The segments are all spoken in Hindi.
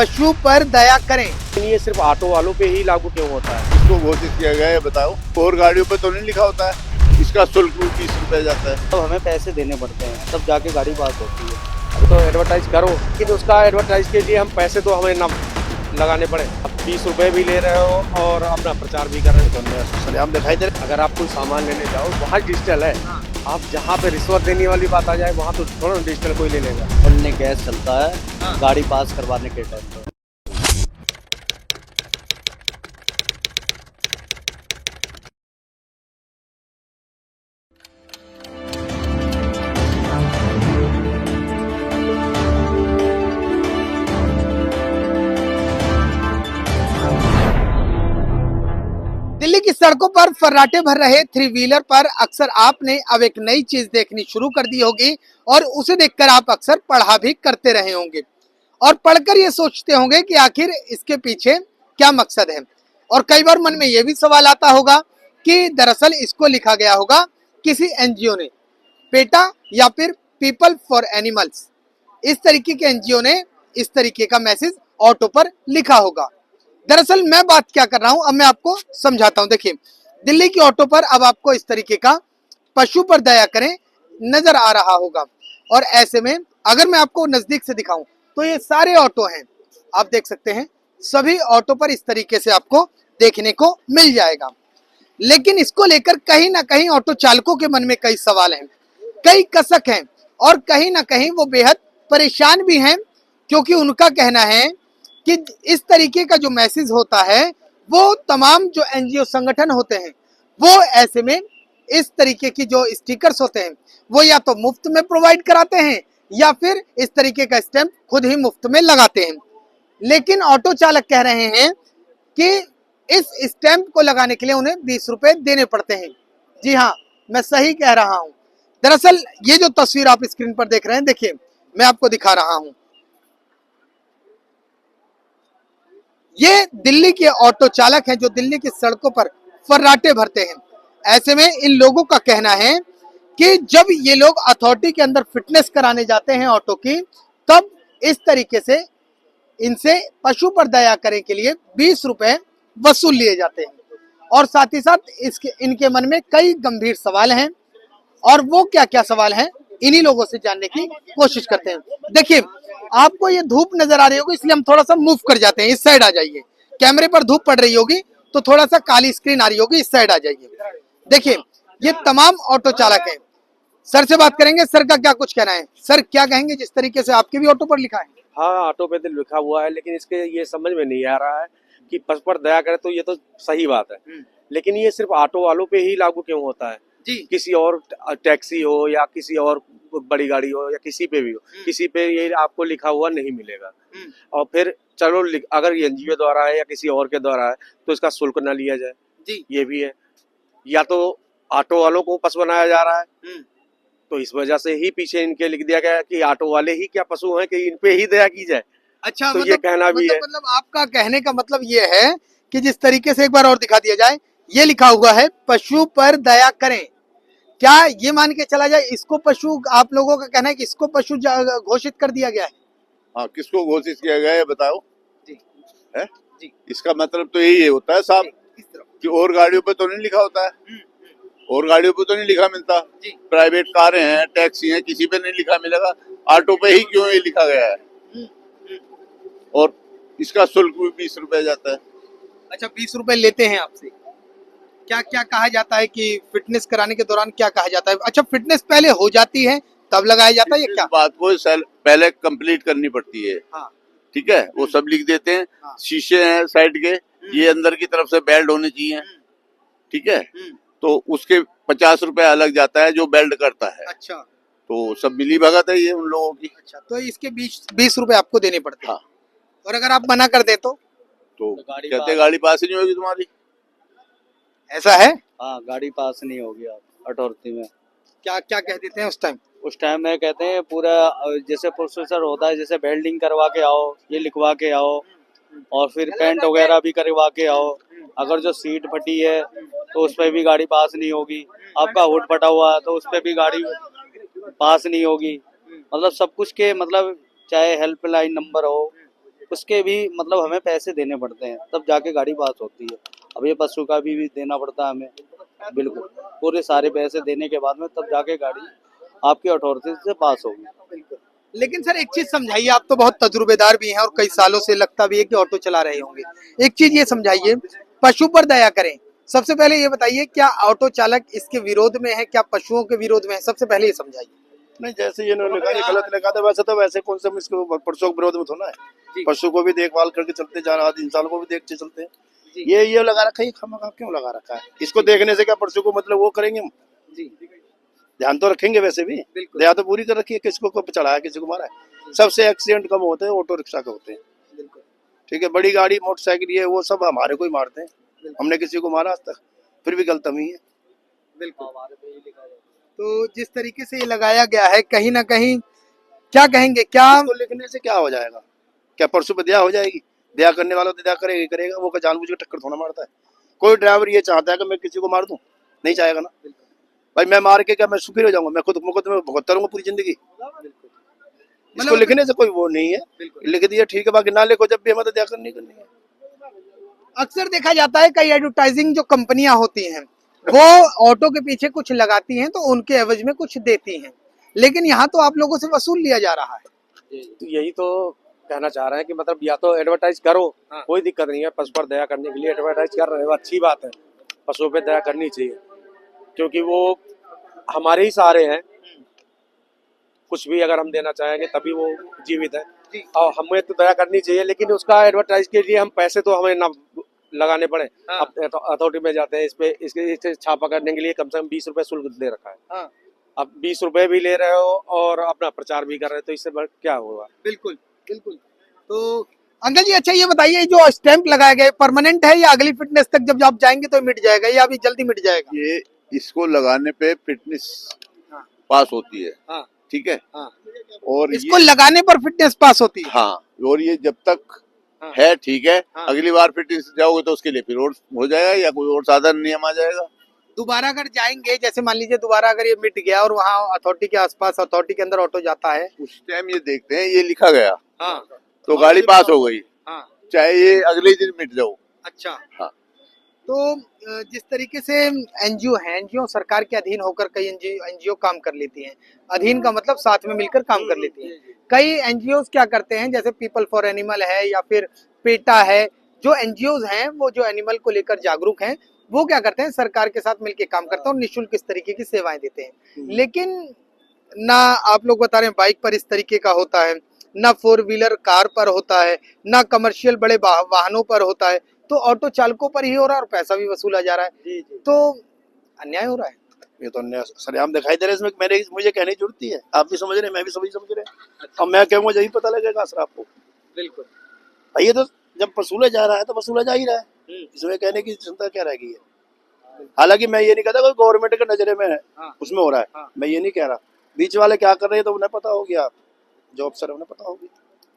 पशु पर दया करें। ये सिर्फ ऑटो वालों पे ही लागू क्यों होता है? इसको घोषित किया गया है, बताओ। और गाड़ियों पे तो नहीं लिखा होता है, इसका शुल्क 20 रुपए जाता है। तो हमें पैसे देने पड़ते हैं तब जाके गाड़ी पास होती है। अब तो एडवर्टाइज करो, लेकिन उसका एडवर्टाइज के लिए हम पैसे तो हमें ना लगाने पड़े। अब 20 रुपए भी ले रहे हो और अपना प्रचार भी कर रहे हो, सरेआम दिखाई दे रहा अगर आप कोई सामान लेने जाओ वहाँ डिजिटल है। आप जहाँ पे रिश्वत देने वाली बात आ जाए वहाँ तो थोड़ा डिजिटल कोई ले लेगा। बनने गैस चलता है गाड़ी पास करवाने के टाइम पे। दिल्ली की सड़कों पर फर्राटे भर रहे थ्री व्हीलर पर अक्सर आपने अब एक नई चीज देखनी शुरू कर दी होगी और उसे देखकर आप अक्सर पढ़ा भी करते रहे होंगे और पढ़कर ये सोचते होंगे कि आखिर इसके पीछे क्या मकसद है। और कई बार मन में ये भी सवाल आता होगा कि दरअसल इसको लिखा गया होगा किसी एनजीओ ने, पेटा या फिर पीपल फॉर एनिमल्स, इस तरीके के एनजीओ ने इस तरीके का मैसेज ऑटो पर लिखा होगा। दरअसल मैं बात क्या कर रहा हूं, अब मैं आपको समझाता हूं। देखिए, दिल्ली की ऑटो पर अब आपको इस तरीके का पशु पर दया करें नजर आ रहा होगा। और ऐसे में अगर मैं आपको नजदीक से दिखाऊं तो ये सारे ऑटो हैं, आप देख सकते हैं, सभी ऑटो पर इस तरीके से आपको देखने को मिल जाएगा। लेकिन इसको लेकर कहीं ना कहीं ऑटो चालकों के मन में कई सवाल हैं, कई कसक हैं और कहीं ना कहीं वो बेहद परेशान भी हैं, क्योंकि उनका कहना है कि इस तरीके का जो मैसेज होता है वो तमाम जो एनजीओ संगठन होते हैं वो ऐसे में इस तरीके की जो स्टिकर्स होते हैं वो या तो मुफ्त में प्रोवाइड कराते हैं या फिर इस तरीके का स्टैंप खुद ही मुफ्त में लगाते हैं। लेकिन ऑटो चालक कह रहे हैं कि इस स्टैंप को लगाने के लिए उन्हें 20 रुपए देने पड़ते हैं। जी हाँ, मैं सही कह रहा हूं। दरअसल ये जो तस्वीर आप स्क्रीन पर देख रहे हैं, देखिए मैं आपको दिखा रहा हूं, ये दिल्ली के ऑटो चालक हैं जो दिल्ली की सड़कों पर फर्राटे भरते हैं। ऐसे में इन लोगों का कहना है कि जब ये लोग अथॉरिटी के अंदर फिटनेस कराने जाते हैं ऑटो की, तब इस तरीके से इनसे पशु पर दया करने के लिए 20 रुपए वसूल लिए जाते हैं। और साथ ही साथ इनके मन में कई गंभीर सवाल हैं और वो क्या क्या सवाल हैं इन्हीं लोगों से जानने की कोशिश करते हैं। देखिए, आपको ये धूप नजर आ रही होगी इसलिए हम थोड़ा सा मूव कर जाते हैं, इस साइड आ जाइए। कैमरे पर धूप पड़ रही होगी तो थोड़ा सा काली स्क्रीन आ रही होगी, इस साइड आ जाइए। देखिए, ये तमाम ऑटो चालक हैं। सर से बात करेंगे, सर का क्या कुछ कहना है। सर क्या कहेंगे जिस तरीके से आपके भी ऑटो पर लिखा है? हाँ, ऑटो पे तो लिखा हुआ है, लेकिन इसके ये समझ में नहीं आ रहा है कि पशु पर दया करे तो ये तो सही बात है, लेकिन ये सिर्फ ऑटो वालों पे ही लागू क्यों होता है? जी, किसी और टैक्सी हो या किसी और बड़ी गाड़ी हो या किसी पे भी हो, किसी पे ये आपको लिखा हुआ नहीं मिलेगा। और फिर चलो अगर एनजीओ द्वारा है या किसी और के द्वारा है तो इसका शुल्क ना लिया जाए। जी, ये भी है, या तो ऑटो वालों को पशु बनाया जा रहा है तो इस वजह से ही पीछे इनके लिख दिया गया कि ऑटो वाले ही क्या पशु हैं कि इन पे ही दया की जाए। अच्छा, तो ये कहना भी है। मतलब आपका कहने का मतलब ये है कि जिस तरीके से एक बार और दिखा दिया जाए, ये लिखा हुआ है पशु पर दया करें, क्या ये मान के चला जाए इसको पशु, आप लोगों का कहना है कि इसको पशु घोषित कर दिया गया है? हाँ, किसको घोषित किया गया है, बताओ। जी, है जी, इसका मतलब तो यही होता है साहब कि और गाड़ियों पे तो नहीं लिखा होता है, और गाड़ियों पे तो नहीं लिखा मिलता। जी। प्राइवेट कारें हैं, टैक्सी हैं, किसी पे नहीं लिखा मिलेगा, ऑटो पे ही क्यों ये लिखा गया है। और इसका शुल्क भी 20 रुपए जाता है। अच्छा, 20 रुपए लेते हैं आपसे। क्या क्या कहा जाता है कि फिटनेस कराने के दौरान क्या कहा जाता है? अच्छा, फिटनेस पहले हो जाती है तब लगाया जाता है या क्या? इस बात को पहले कंप्लीट करनी पड़ती है। हाँ, ठीक है, वो सब लिख देते हैं। हाँ। शीशे हैं साइड के, ये अंदर की तरफ से बेल्ट होने चाहिए। ठीक है, तो उसके 50 रुपए अलग जाता है जो बेल्ट करता है। अच्छा, तो सब मिली भगत है ये उन लोगों की। अच्छा, तो इसके 20 रुपए आपको देने पड़ते हैं। हाँ, और अगर आप मना कर दे तो कहते गाड़ी पास ही नहीं होगी तुम्हारी। ऐसा है? हाँ, गाड़ी पास नहीं होगी आप अथॉरिटी में। क्या क्या कह देते हैं उस टाइम? उस टाइम में कहते हैं पूरा जैसे प्रोसेसर होता है, जैसे वेल्डिंग करवा के आओ, ये लिखवा के आओ और फिर पेंट वगैरह भी करवा के आओ। अगर जो सीट फटी है तो उस पर भी गाड़ी पास नहीं होगी। आपका हुड फटा हुआ है तो उस पर भी गाड़ी पास नहीं होगी। मतलब सब कुछ के मतलब चाहे हेल्पलाइन नंबर हो उसके भी मतलब हमें पैसे देने पड़ते हैं, तब जाके गाड़ी पास होती है। अब ये पशु का भी देना पड़ता है हमें, बिल्कुल पूरे सारे पैसे देने के बाद में तब जाके गाड़ी आपकी अथॉरिटी से पास होगी। लेकिन सर एक चीज समझाइए, आप तो बहुत तजुर्बेदार भी हैं और कई सालों से लगता भी है कि ऑटो चला रहे होंगे। एक चीज ये समझाइए, पशु पर दया करें। सबसे पहले ये बताइए, क्या ऑटो चालक इसके विरोध में है, क्या पशुओं के विरोध में है? सबसे पहले ये समझाइए। नहीं, जैसे ये इन्होंने लिखा, ये गलत लिखा था, वैसे तो वैसे कौन से हम इसको पशुओं के विरोध में थोड़ा है। पशु को भी देखभाल करके चलते जा रहा है, इंसान को भी देख के चलते हैं। ये लगा रखा है, खामखा क्यों लगा रखा है? इसको देखने से क्या पशु को मतलब वो करेंगे हम? ध्यान तो रखेंगे, वैसे भी ध्यान तो पूरी कर रखी है। किसको को चढ़ाया, किसी को मारा है। सबसे एक्सीडेंट कम होते हैं ऑटो रिक्शा के होते हैं। ठीक है, बड़ी गाड़ी मोटरसाइकिल ये वो सब हमारे को ही मारते हैं। हमने किसी को मारा आज तक, फिर भी गलत हम ही है। तो जिस तरीके से ये लगाया गया है, कहीं ना कहीं क्या कहेंगे, क्या इसको लिखने से क्या हो जाएगा? क्या परसों पे दया हो जाएगी? दया करने वाला तो दया करेगा, वो क्या जानबूझ के टक्कर थोड़ा मारता है? कोई ड्राइवर ये चाहता है कि मैं किसी को मार दूं? नहीं चाहेगा ना भाई। मैं मार के क्या मैं सुखी हो जाऊंगा? मैं खुद मुकदमे में भुगतता रहूंगा पूरी जिंदगी। इसको लिखने से कोई वो नहीं है, लिख दिया ठीक है, बाकी ना लिखो। जब भी हमें तो दया करनी है। अक्सर देखा जाता है कई एडवर्टाइजिंग जो कंपनियां होती हैं वो ऑटो के पीछे कुछ लगाती हैं तो उनके एवज में कुछ देती हैं, लेकिन यहाँ तो आप लोगों से वसूल लिया जा रहा है। तो यही तो कहना चाह रहे हैं कि मतलब या तो एडवर्टाइज करो, कोई दिक्कत नहीं है। पशु पर दया करने के लिए एडवर्टाइज कर रहे हो, अच्छी बात है। पशुओं पे दया करनी चाहिए, क्योंकि वो हमारे ही सहारे हैं। कुछ भी अगर हम देना चाहेंगे तभी वो जीवित है, और हमें तो दया करनी चाहिए। लेकिन उसका एडवर्टाइज के लिए हम पैसे तो हमें ना लगाने पड़े। अब अथॉरिटी में जाते हैं, इसके छापा करने के लिए कम से कम 20 रुपए शुल्क दे रखा है। अब 20 रुपए भी ले रहे हो और अपना प्रचार भी कर रहे हो, तो इससे क्या होगा? बिल्कुल बिल्कुल। तो अंकल जी, अच्छा ये बताइए, जो स्टैंप लगाया गया है परमानेंट है या अगली फिटनेस तक जब आप जाएंगे तो मिट जाएगा, या अभी जल्दी मिट जाएगा? ये इसको लगाने पे फिटनेस पास होती है। ठीक है। और इसको लगाने पर फिटनेस पास होती है। हाँ, और ये जब तक है ठीक है। अगली बार फिटनेस जाओगे तो उसके लिए फिर और हो जाएगा, या कोई और साधारण नियम आ जाएगा। दोबारा अगर जाएंगे, जैसे मान लीजिए दोबारा अगर ये मिट गया और वहाँ अथॉरिटी के आसपास, अथॉरिटी के अंदर ऑटो जाता है, उस टाइम ये देखते हैं ये लिखा गया तो गाड़ी पास हो गई, चाहे ये अगले दिन मिट जाओ। अच्छा। हाँ। तो जिस तरीके से एनजीओ है, एनजीओ सरकार के अधीन होकर कई एनजीओ काम कर लेती हैं। अधीन का मतलब साथ में मिलकर काम कर लेती हैं। कई एनजीओ क्या करते हैं, जैसे पीपल फॉर एनिमल है या फिर पेटा है, जो एनजीओ हैं वो जो एनिमल को लेकर जागरूक हैं, वो क्या करते हैं, सरकार के साथ मिलकर काम करते हैं और निःशुल्क इस तरीके की सेवाएं देते हैं। लेकिन ना आप लोग बता रहे हैं बाइक पर इस तरीके का होता है, ना 4 व्हीलर कार पर होता है, ना कमर्शियल बड़े वाहनों पर होता है, तो ऑटो चालकों पर ही हो रहा है और पैसा भी वसूला जा रहा है। तो अन्याय हो रहा है। ये तो अन्याय सरेआम दिखाई दे रहा है। इसमें मुझे कहने की जरूरत नहीं है, आप भी समझ रहे हैं, मैं भी सभी समझ रहे हैं। अब मैं कहूँगा यही पता लगेगा सर आपको। बिल्कुल भाई, ये तो जब वसूला जा रहा है तो वसूला जा ही रहा है, इसमें कहने की चिंता क्या रह गई है? हालांकि मैं ये नहीं कहता कोई गवर्नमेंट के नजरे में है उसमें हो रहा है, मैं ये नहीं कह रहा। बीच वाले क्या कर रहे हैं तो उन्हें पता होगी, आप जो अफसर उन्हें पता होगी।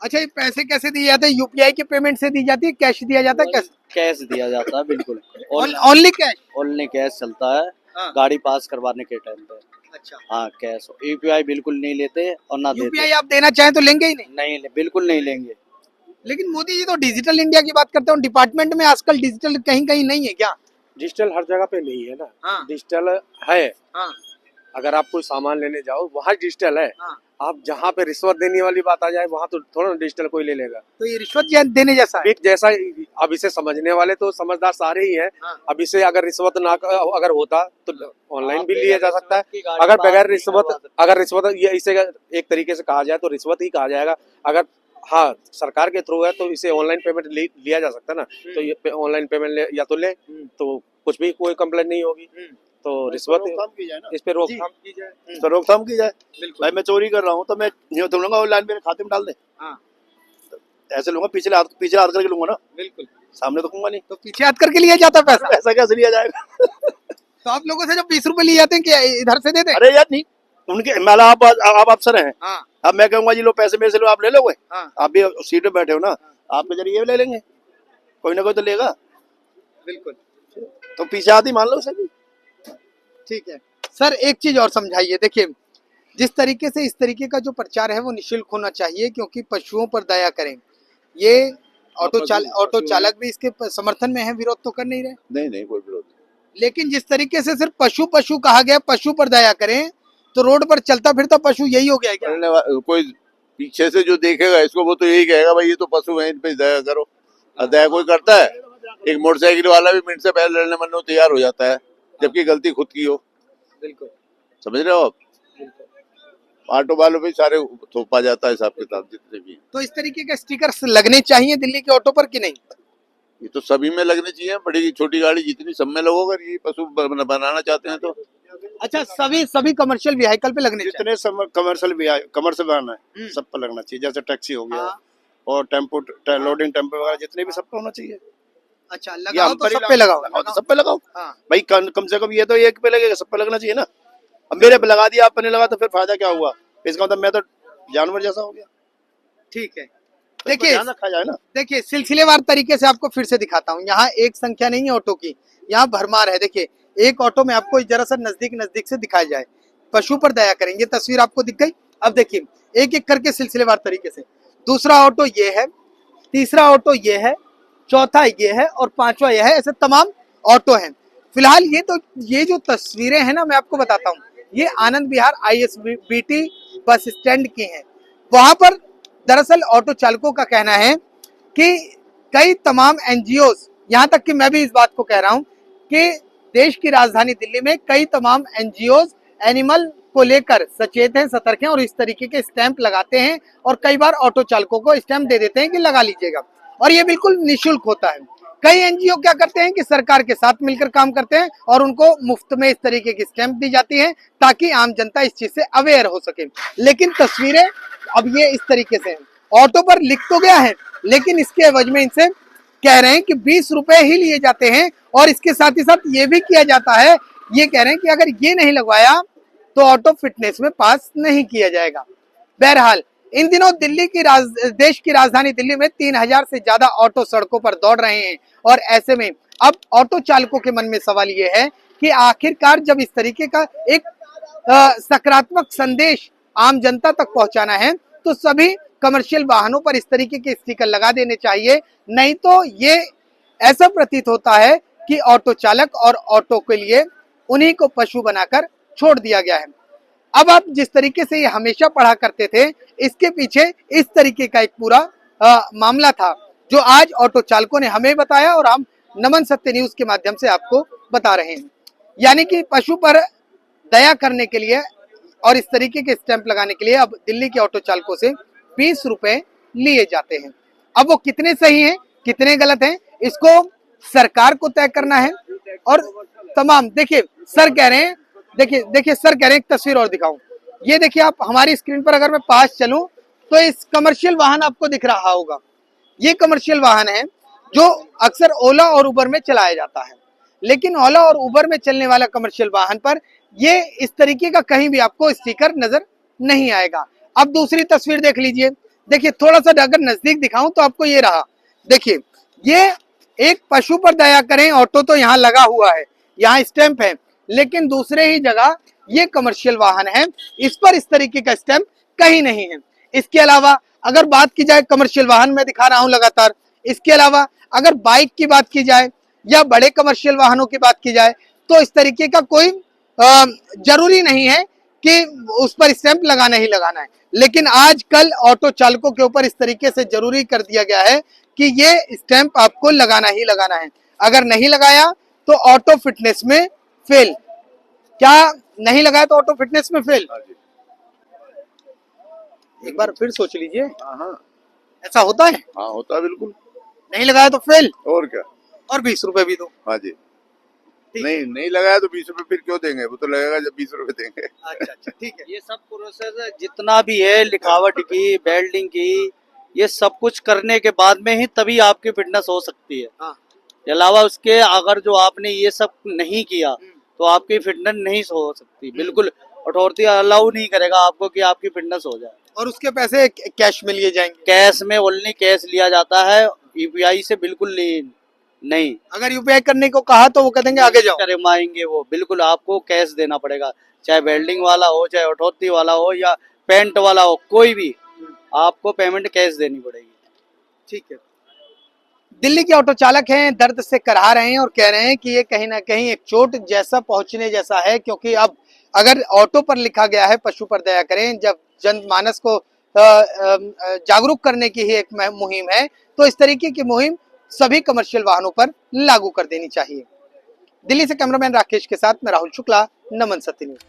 अच्छा, ये पैसे कैसे दिए जाते हैं? यूपीआई के पेमेंट से दी जाती है, कैश दिया जाता है? कैसे? कैश दिया जाता है, बिल्कुल ओनली कैश? ओनली कैश चलता है गाड़ी पास करवाने के टाइम पे। अच्छा। हाँ, कैश। यूपीआई बिल्कुल नहीं लेते और ना देते। यूपीआई आप देना चाहें तो लेंगे ही नहीं? नहीं, बिल्कुल नहीं लेंगे। लेकिन मोदी जी तो डिजिटल इंडिया की बात करते हैं, डिपार्टमेंट में आजकल डिजिटल कहीं कहीं नहीं है क्या? डिजिटल हर जगह पे नहीं है ना। डिजिटल है। अगर आप कोई सामान लेने जाओ वहाँ डिजिटल है। आप जहाँ पे रिश्वत देने वाली बात आ जाए वहाँ तो थोड़ा डिजिटल कोई ले लेगा। तो ये रिश्वत देने जैसा है? जैसा अब इसे समझने वाले तो समझदार सारे ही हैं। अब इसे अगर रिश्वत ना अगर होता तो ऑनलाइन भी लिया जा सकता है। अगर बगैर रिश्वत, अगर रिश्वत ये इसे एक तरीके से कहा जाए तो रिश्वत ही कहा जाएगा। अगर हाँ सरकार के थ्रू है तो इसे ऑनलाइन पेमेंट लिया जा सकता है ना। तो ये ऑनलाइन पेमेंट या तो ले तो कुछ भी कोई कंप्लेंट नहीं होगी। तो रिश्वत इस पे रोकथाम की जाए, तो रोकथाम की जाए। भाई मैं चोरी कर रहा हूँ तो मैं तो लूंगा ऑनलाइन मेरे खाते में डाल दे। ऐसे लूंगा, पिछले हाथ करके लूंगा ना। बिल्कुल, सामने तो कहूंगा नहीं। तो पीछे हाथ करके लिया जाता पैसा? पैसा कैसे लिया जाएगा? तो आप लोगों से जब 20 रुपए लिए जाते हैं क्या इधर से देते? अरे यार नहीं, उनके माला आप अफसर हैं। अब मैं कहूंगा जी लो पैसे मेरे से लो, आप ले लोगे। आप भी सीट पे बैठे हो ना, आपके जरिए भी ले लेंगे, कोई ना कोई तो लेगा। बिल्कुल, तो पीछे हाथ ही मान लो उसे भी। ठीक है सर, एक चीज और समझाइए। देखिए, जिस तरीके से इस तरीके का जो प्रचार है वो निःशुल्क होना चाहिए, क्योंकि पशुओं पर दया करें। ये पशु- ऑटो पशु- चालक भी इसके समर्थन में है, विरोध तो कर नहीं रहे। नहीं नहीं कोई विरोध नहीं। लेकिन जिस तरीके से सिर्फ पशु पशु कहा गया, पशु पर दया करें, तो रोड पर चलता फिरता पशु यही हो गया क्या? कोई पीछे से जो देखेगा इसको वो तो यही कहेगा भाई ये तो पशु है, इन पे दया करो। और दया कोई करता है? एक मोटरसाइकिल वाला भी मिनट से पहले लड़ने मरने को तैयार हो जाता है, जबकि गलती खुद की हो। बिल्कुल। समझ रहे हो आप? ऑटो वालों पे सारे थोपा जाता है, हिसाब किताब जितने भी हैं। तो इस तरीके के स्टिकर्स लगने चाहिए दिल्ली के ऑटो पर कि नहीं? ये तो सभी में लगने चाहिए, बड़ी छोटी गाड़ी जितनी सब में लगो। अगर ये पशु बनाना चाहते हैं तो अच्छा, सभी कमर्शियल व्हीकल पे लगने चाहिए। जितने कमर्शियल वाहन है सब पर लगना चाहिए, जैसे टैक्सी हो गया हाँ। और टेम्पो, लोडिंग टेम्पो वगैरह जितने भी सब पे होना चाहिए। अच्छा, ये लगाओ हम तो पर ही सब पे लगाओ। तो सब पे लगाओ हाँ। भाई। कम से कम ये तो एक पे लगेगा, सब पे लगना चाहिए ना। अब मेरे पे लगा दिया, आप पे नहीं लगा तो फिर फायदा क्या हुआ? इसका मतलब मैं तो जानवर जैसा हो गया। ठीक है, तो देखिए ध्यान रखा जाए ना। देखिए सिलसिलेवार तरीके से आपको फिर से दिखाता हूँ। यहाँ एक संख्या नहीं है ऑटो की, यहाँ भरमार है। देखिए एक ऑटो में आपको जरा सा नजदीक से दिखाया जाए, पशु पर दया करें, ये तस्वीर आपको दिख गई। अब देखिए एक एक करके सिलसिलेवार तरीके से, दूसरा ऑटो ये है, तीसरा ऑटो ये है, चौथा ये है और पांचवा ये है। ऐसे तमाम ऑटो हैं। फिलहाल ये जो तस्वीरें हैं ना, मैं आपको बताता हूँ, ये Anand Vihar ISBT bus stand की हैं। वहां पर दरअसल ऑटो चालकों का कहना है कि कई तमाम NGOs, यहाँ तक कि मैं भी इस बात को कह रहा हूँ कि देश की राजधानी दिल्ली में कई तमाम NGOs एनिमल को लेकर सचेत हैं, सतर्क हैं और इस तरीके के स्टैंप लगाते हैं और कई बार ऑटो चालकों को स्टैंप दे देते हैं कि लगा लीजिएगा, और ये बिल्कुल निःशुल्क होता है। कई NGO क्या करते हैं कि सरकार के साथ मिलकर काम करते हैं और उनको मुफ्त में इस तरीके की स्टैंप दी जाती है ताकि आम जनता इस चीज से अवेयर हो सके। लेकिन तस्वीरें अब ये इस तरीके से हैं। ऑटो पर लिख तो गया है, लेकिन इसके एवज में इनसे कह रहे हैं कि 20 रुपए ही लिए जाते हैं और इसके साथ ही साथ ये भी किया जाता है, ये कह रहे हैं कि अगर ये नहीं लगवाया तो ऑटो फिटनेस में पास नहीं किया जाएगा। बहरहाल इन दिनों देश की राजधानी दिल्ली में 3000 से ज्यादा ऑटो सड़कों पर दौड़ रहे हैं और ऐसे में अब ऑटो चालकों के मन में सवाल ये है कि आखिरकार जब इस तरीके का एक सकारात्मक संदेश आम जनता तक पहुंचाना है तो सभी कमर्शियल वाहनों पर इस तरीके के स्टिकर लगा देने चाहिए, नहीं तो ये ऐसा प्रतीत होता है कि ऑटो चालक और ऑटो के लिए उन्हीं को पशु बनाकर छोड़ दिया गया है। अब आप जिस तरीके से ये हमेशा पढ़ा करते थे, इसके पीछे इस तरीके का एक पूरा मामला था जो आज ऑटो चालकों ने हमें बताया और हम नमन सत्य न्यूज के माध्यम से आपको बता रहे हैं। यानी कि पशु पर दया करने के लिए और इस तरीके के स्टैंप लगाने के लिए अब दिल्ली के ऑटो चालकों से 20 रुपए लिए जाते हैं। अब वो कितने सही हैं, कितने गलत हैं, इसको सरकार को तय करना है। और तमाम देखिए सर कह रहे हैं, देखिए सर कह रहे हैं, एक तस्वीर और दिखाऊं, ये देखिए आप हमारी स्क्रीन पर अगर मैं पास चलूं तो इस कमर्शियल वाहन आपको दिख रहा होगा। ये कमर्शियल वाहन है जो अक्सर ओला और उबर में चलाया जाता है, लेकिन ओला और उबर में चलने वाला कमर्शियल वाहन पर ये इस तरीके का कहीं भी आपको स्टिकर नजर नहीं आएगा। अब दूसरी तस्वीर देख लीजिए, देखिए थोड़ा सा अगर नजदीक दिखाऊं तो आपको ये रहा, देखिए ये एक पशु पर दया करें ऑटो तो यहाँ लगा हुआ है, यहाँ स्टैंप है, लेकिन दूसरे ही जगह ये कमर्शियल वाहन है, इस पर इस तरीके का स्टैंप कहीं नहीं है। इसके अलावा अगर बात की जाए, कमर्शियल वाहन में दिखा रहा हूं लगातार, इसके अलावा अगर बाइक की बात की जाए या बड़े कमर्शियल वाहनों की बात की जाए तो इस तरीके का कोई जरूरी नहीं है कि उस पर स्टैंप लगाना ही लगाना है। लेकिन आजकल ऑटो चालकों के ऊपर इस तरीके से जरूरी कर दिया गया है कि ये स्टैंप आपको लगाना ही लगाना है, अगर नहीं लगाया तो ऑटो फिटनेस में फेल। क्या नहीं लगाया तो ऑटो फिटनेस में फेल? एक बार फिर सोच लीजिए, हाँ ऐसा होता है? हाँ होता है बिल्कुल। नहीं लगाया तो फेल और क्या, और 20 रुपए भी दो। हाँ जी। नहीं लगाया तो 20 रुपए फिर क्यों देंगे, वो तो लगेगा जब 20 रुपए देंगे। अच्छा ठीक है। ये सब प्रोसेस जितना भी है, लिखावट की, बेल्डिंग की, ये सब कुछ करने के बाद में ही तभी आपकी फिटनेस हो सकती है। हाँ। अलावा उसके अगर जो आपने ये सब नहीं किया तो आपकी फिटनेस नहीं हो सकती। बिल्कुल अथॉरिटी अलाउ नहीं करेगा आपको कि आपकी फिटनेस हो जाए। और उसके पैसे कैश में लिए जाएंगे? कैश में ओनली कैश लिया जाता है, यूपीआई से बिल्कुल नहीं। अगर यूपीआई करने को कहा तो वो कह देंगे आगे जाओ, करवाएंगे वो, बिल्कुल आपको कैश देना पड़ेगा, चाहे वेल्डिंग वाला हो, चाहे अथॉरिटी वाला हो या पेंट वाला हो, कोई भी आपको पेमेंट कैश देनी पड़ेगी। ठीक है। दिल्ली के ऑटो चालक हैं, दर्द से कराह रहे हैं और कह रहे हैं कि ये कहीं ना कहीं एक चोट जैसा पहुंचने जैसा है, क्योंकि अब अगर ऑटो पर लिखा गया है पशु पर दया करें, जब जनमानस को जागरूक करने की ही एक मुहिम है, तो इस तरीके की मुहिम सभी कमर्शियल वाहनों पर लागू कर देनी चाहिए। दिल्ली से कैमरामैन राकेश के साथ मैं राहुल शुक्ला, नमन सत्य न्यूज।